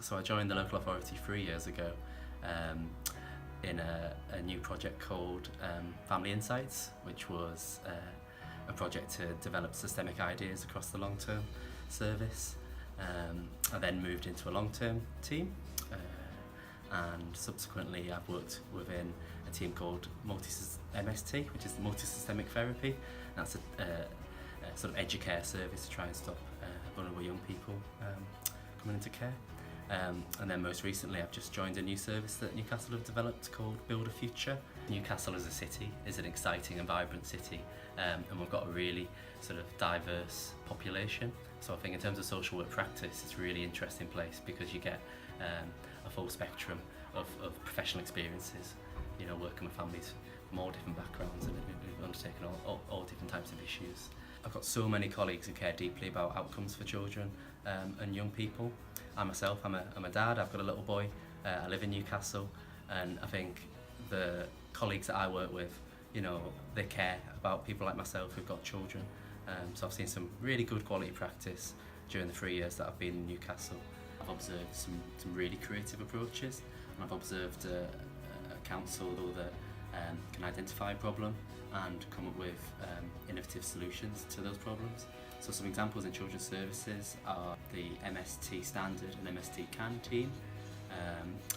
So I joined the local authority 3 years ago in a new project called Family Insights, which was a project to develop systemic ideas across the long-term service. I then moved into a long-term team, and subsequently I've worked within a team called MST, which is multi-systemic therapy. That's a sort of educare service to try and stop vulnerable young people coming into care. And then most recently I've just joined a new service that Newcastle have developed called Build a Future. Newcastle as a city is an exciting and vibrant city, and we've got a really sort of diverse population. So I think in terms of social work practice, it's a really interesting place because you get a full spectrum of professional experiences, you know, working with families from all different backgrounds and who've undertaken all different types of issues. I've got so many colleagues who care deeply about outcomes for children and young people. I myself, I'm a dad, I've got a little boy, I live in Newcastle, and I think the colleagues that I work with, you know, they care about people like myself who've got children. So I've seen some really good quality practice during the 3 years that I've been in Newcastle. I've observed some really creative approaches, and I've observed a council that can identify a problem and come up with innovative solutions to those problems. So some examples in children's services are the MST Standard and MST CAN team,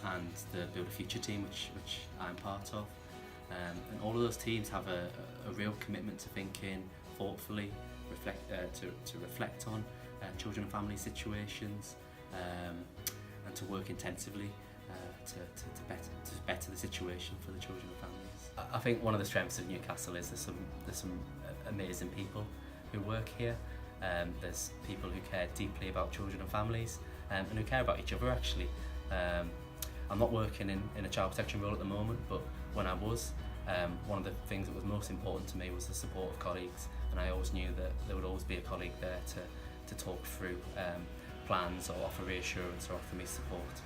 and the Build a Future team, which I'm part of. And all of those teams have a real commitment to thinking thoughtfully, to reflect on children and family situations, and to work intensively to better the situation for the children and families. I think one of the strengths of Newcastle is there's some amazing people who work here. There's people who care deeply about children and families, and who care about each other actually. I'm not working in a child protection role at the moment, but when I was, one of the things that was most important to me was the support of colleagues, and I always knew that there would always be a colleague there to talk through plans or offer reassurance or offer me support.